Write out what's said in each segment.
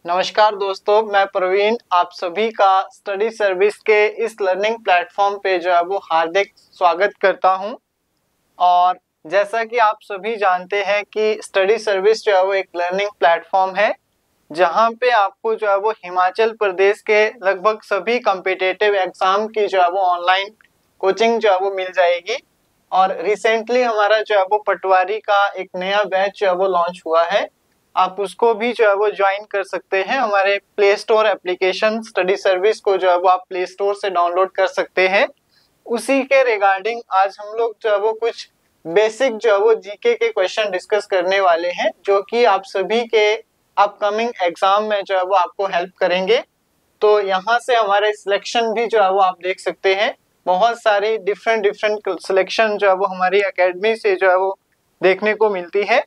नमस्कार दोस्तों, मैं प्रवीण आप सभी का स्टडी सर्विस के इस लर्निंग प्लेटफॉर्म पे जो है वो हार्दिक स्वागत करता हूं। और जैसा कि आप सभी जानते हैं कि स्टडी सर्विस जो है वो एक लर्निंग प्लेटफॉर्म है जहां पे आपको जो है वो हिमाचल प्रदेश के लगभग सभी कॉम्पिटिटिव एग्जाम की जो है वो ऑनलाइन कोचिंग जो है वो मिल जाएगी। और रिसेंटली हमारा जो है वो पटवारी का एक नया बैच जो है वो लॉन्च हुआ है, आप उसको भी जो है वो ज्वाइन कर सकते हैं। हमारे play store application study service को जो है वो आप प्ले स्टोर से डाउनलोड कर सकते हैं। उसी के रिगार्डिंग आज हम लोग जो है वो कुछ बेसिक जो है वो जीके के क्वेश्चन डिस्कस करने वाले हैं, जो कि आप सभी के अपकमिंग एग्जाम में जो है वो आपको हेल्प करेंगे। तो यहाँ से हमारे सिलेक्शन भी जो है वो आप देख सकते हैं, बहुत सारी डिफरेंट सिलेक्शन जो है वो हमारी एकेडमी से जो है वो देखने को मिलती है।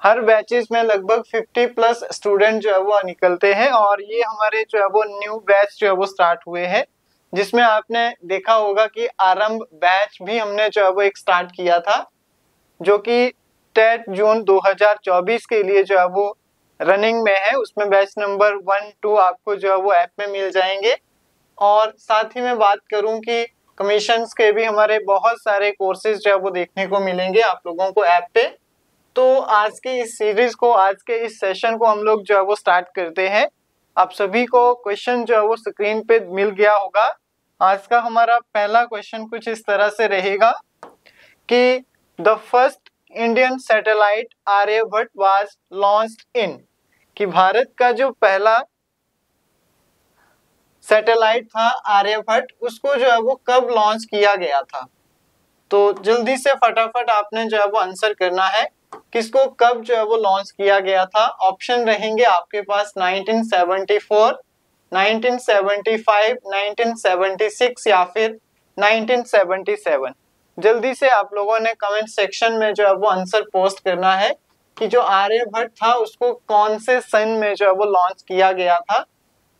हर बैचेस में लगभग 50 प्लस स्टूडेंट जो है वो निकलते हैं और ये हमारे जो है वो न्यू बैच जो है वो स्टार्ट हुए हैं, जिसमें आपने देखा होगा कि आरंभ बैच भी हमने जो है वो एक स्टार्ट किया था, जो कि टेट जून 2024 के लिए जो है वो रनिंग में है। उसमें बैच नंबर 1, 2 आपको जो है वो ऐप में मिल जाएंगे। और साथ ही मैं बात करूं कि कमीशंस के भी हमारे बहुत सारे कोर्सेज जो है वो देखने को मिलेंगे आप लोगों को ऐप पे। तो आज के इस सीरीज को, आज के इस सेशन को हम लोग जो है वो स्टार्ट करते हैं। आप सभी को क्वेश्चन जो है वो स्क्रीन पे मिल गया होगा। आज का हमारा पहला क्वेश्चन कुछ इस तरह से रहेगा कि the first Indian satellite Aryabhata was launched in, कि भारत का जो पहला सैटेलाइट था आर्यभट्ट, उसको जो है वो कब लॉन्च किया गया था। तो जल्दी से फटाफट आपने जो है वो आंसर करना है, किसको कब जो है वो लॉन्च किया गया था। ऑप्शन रहेंगे आपके पास 1974, 1975, 1976 या फिर 1977। जल्दी से आप लोगों ने कमेंट सेक्शन में जो है वो आंसर पोस्ट करना है कि जो आर्यभट्ट था उसको कौन से सन में जो है वो लॉन्च किया गया था।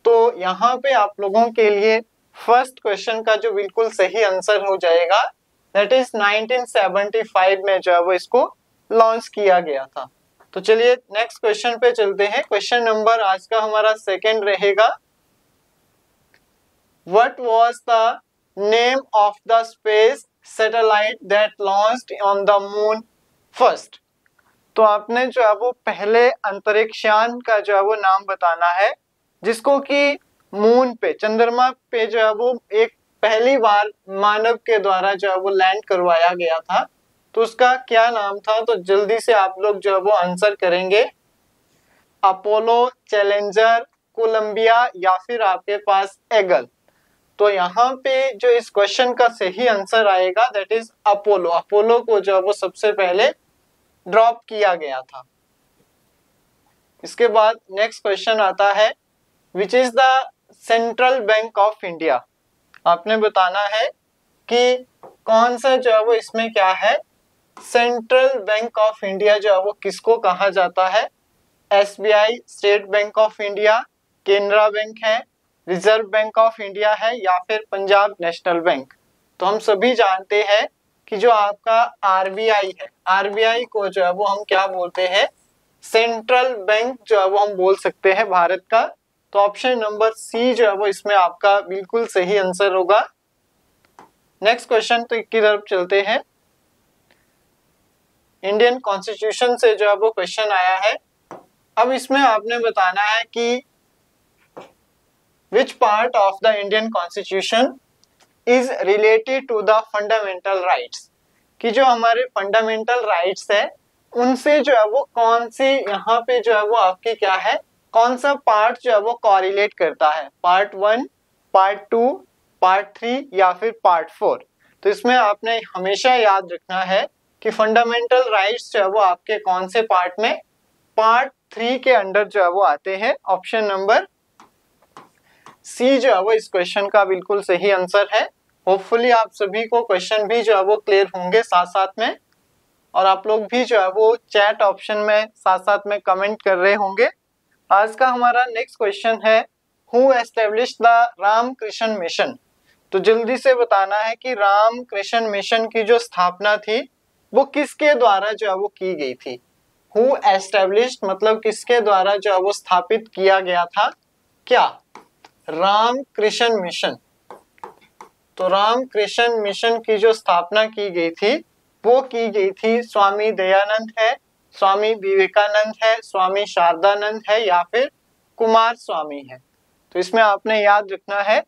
तो यहाँ पे आप लोगों के लिए फर्स्ट क्वेश्चन का जो बिल्कुल सही आंसर हो जाएगा, दैट इज 1975 में जो है वो इसको लॉन्च किया गया था। तो चलिए नेक्स्ट क्वेश्चन पे चलते हैं। क्वेश्चन नंबर आज का हमारा सेकंड रहेगा, what was the name of the space satellite that launched on the moon first. तो आपने जो है वो पहले अंतरिक्षयान का जो है वो नाम बताना है, जिसको कि मून पे, चंद्रमा पे जो है वो एक पहली बार मानव के द्वारा जो है वो लैंड करवाया गया था। तो उसका क्या नाम था। तो जल्दी से आप लोग जो है वो आंसर करेंगे, अपोलो, चैलेंजर, कोलंबिया या फिर आपके पास एगल। तो यहाँ पे जो इस क्वेश्चन का सही आंसर आएगा दैट इज अपोलो। अपोलो को जो है वो सबसे पहले ड्रॉप किया गया था। इसके बाद नेक्स्ट क्वेश्चन आता है, which is the central bank of India. आपने बताना है कि कौन सा जो है वो इसमें क्या है। सेंट्रल बैंक ऑफ इंडिया जो है वो किसको कहा जाता है। SBI, state bank of India, Canara bank है, रिजर्व बैंक ऑफ इंडिया है या फिर पंजाब नेशनल बैंक। तो हम सभी जानते हैं कि जो आपका आरबीआई है, आरबीआई को जो है वो हम क्या बोलते हैं, सेंट्रल बैंक जो है वो हम बोल सकते हैं भारत का। तो ऑप्शन नंबर सी जो है वो इसमें आपका बिल्कुल सही आंसर होगा। नेक्स्ट क्वेश्चन तो की तरफ चलते हैं। इंडियन कॉन्स्टिट्यूशन से जो है वो क्वेश्चन आया है। अब इसमें आपने बताना है कि which part of the Indian constitution is related to the fundamental rights, कि जो हमारे फंडामेंटल राइट्स है उनसे जो है वो कौन सी यहाँ पे जो है वो आपकी क्या है, कौन सा पार्ट जो है वो कोरिलेट करता है, पार्ट 1, पार्ट 2, पार्ट 3 या फिर पार्ट 4। तो इसमें आपने हमेशा याद रखना है कि फंडामेंटल राइट्स जो है वो आपके कौन से पार्ट में, पार्ट 3 के अंडर जो है वो आते हैं। ऑप्शन नंबर सी जो है वो इस क्वेश्चन का बिल्कुल सही आंसर है। होपफुली आप सभी को क्वेश्चन भी जो है वो क्लियर होंगे साथ साथ में, और आप लोग भी जो है वो चैट ऑप्शन में साथ साथ में कमेंट कर रहे होंगे। आज का हमारा नेक्स्ट क्वेश्चन है, who established the Ramakrishna mission. तो जल्दी से बताना है कि रामकृष्ण मिशन की जो स्थापना थी वो किसके द्वारा जो है वो की गई थी। हु एस्टेब्लिश्ड मतलब किसके द्वारा जो है वो स्थापित किया गया था, क्या? रामकृष्ण मिशन। तो रामकृष्ण मिशन की जो स्थापना की गई थी वो की गई थी स्वामी दयानंद है, स्वामी विवेकानंद है, स्वामी शारदानंद है या फिर कुमार स्वामी है। तो इसमें आपने याद रखना है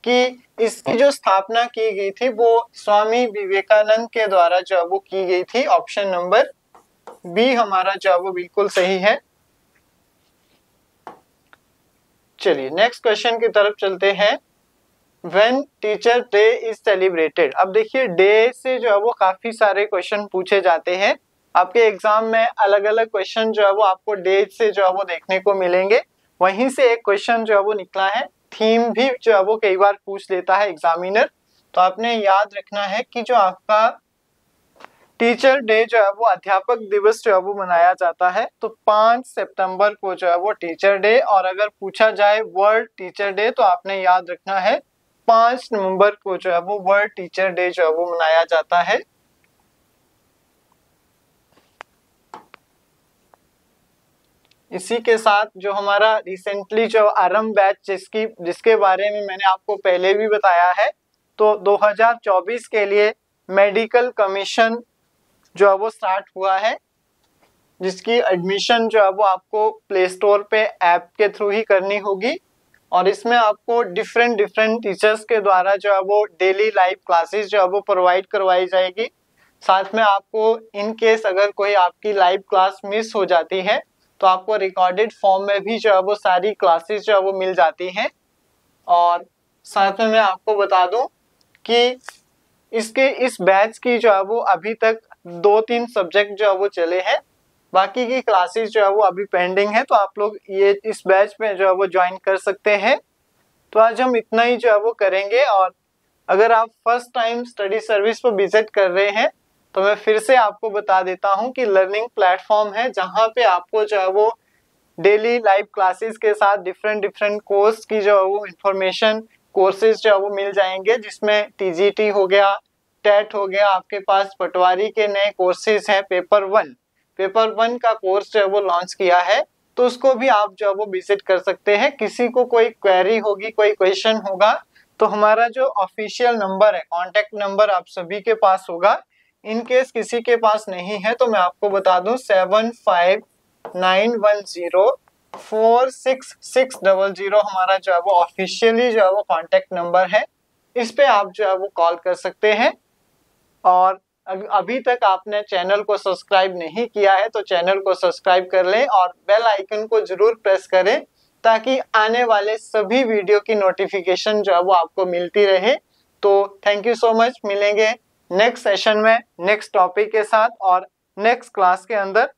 कि इसकी जो स्थापना की गई थी वो स्वामी विवेकानंद के द्वारा जो वो की गई थी। ऑप्शन नंबर बी हमारा जो वो बिल्कुल सही है। चलिए नेक्स्ट क्वेश्चन की तरफ चलते हैं। When teacher day is celebrated. अब देखिए डे से जो है वो काफी सारे क्वेश्चन पूछे जाते हैं। आपके एग्जाम में अलग अलग क्वेश्चन जो है वो आपको डे से जो है वो देखने को मिलेंगे। वहीं से एक क्वेश्चन जो है वो निकला है, थीम भी जो है वो कई बार पूछ लेता है एग्जामिनर। तो आपने याद रखना है कि जो आपका टीचर डे जो है वो अध्यापक दिवस जो है वो मनाया जाता है। तो 5 सितंबर को जो है वो टीचर डे, और अगर पूछा जाए वर्ल्ड टीचर डे तो आपने याद रखना है 5 नवंबर को जो है वो वर्ल्ड टीचर डे जो है वो मनाया जाता है। इसी के साथ जो हमारा रिसेंटली जो आरंभ बैच जिसके बारे में मैंने आपको पहले भी बताया है, तो 2024 के लिए मेडिकल कमीशन जो है वो स्टार्ट हुआ है, जिसकी एडमिशन जो है वो आपको प्ले स्टोर पे ऐप के थ्रू ही करनी होगी। और इसमें आपको डिफरेंट टीचर्स के द्वारा जो है वो डेली लाइव क्लासेस जो है वो प्रोवाइड करवाई जाएगी। साथ में आपको इन केस अगर कोई आपकी लाइव क्लास मिस हो जाती है तो आपको रिकॉर्डेड फॉर्म में भी जो है वो सारी क्लासेस जो है वो मिल जाती हैं। और साथ में मैं आपको बता दूं कि इस बैच की जो है वो अभी तक 2-3 सब्जेक्ट जो है वो चले हैं, बाकी की क्लासेस जो है वो अभी पेंडिंग है। तो आप लोग ये इस बैच में जो है वो ज्वाइन कर सकते हैं। तो आज हम इतना ही जो है वो करेंगे। और अगर आप फर्स्ट टाइम स्टडी सर्विस पर विजिट कर रहे हैं तो मैं फिर से आपको बता देता हूं कि लर्निंग प्लेटफॉर्म है जहां पे आपको जो है वो डेली लाइव क्लासेस के साथ डिफरेंट कोर्स की जो है वो इंफॉर्मेशन कोर्सेज जो है वो मिल जाएंगे, जिसमें टीजीटी हो गया, टेट हो गया, आपके पास पटवारी के नए कोर्सेज हैं, पेपर वन का कोर्स जो है वो लॉन्च किया है, तो उसको भी आप जो है वो विजिट कर सकते हैं। किसी को कोई क्वेरी होगी, कोई क्वेश्चन होगा तो हमारा जो ऑफिशियल नंबर है, कॉन्टेक्ट नंबर आप सभी के पास होगा। इन केस किसी के पास नहीं है तो मैं आपको बता दूं 7591046600 हमारा जो है वो ऑफिशियली जो है वो कॉन्टेक्ट नंबर है। इस पे आप जो है वो कॉल कर सकते हैं। और अभी तक आपने चैनल को सब्सक्राइब नहीं किया है तो चैनल को सब्सक्राइब कर लें और बेल आइकन को जरूर प्रेस करें ताकि आने वाले सभी वीडियो की नोटिफिकेशन जो है वो आपको मिलती रहे। तो थैंक यू सो मच। मिलेंगे नेक्स्ट सेशन में नेक्स्ट टॉपिक के साथ और नेक्स्ट क्लास के अंदर।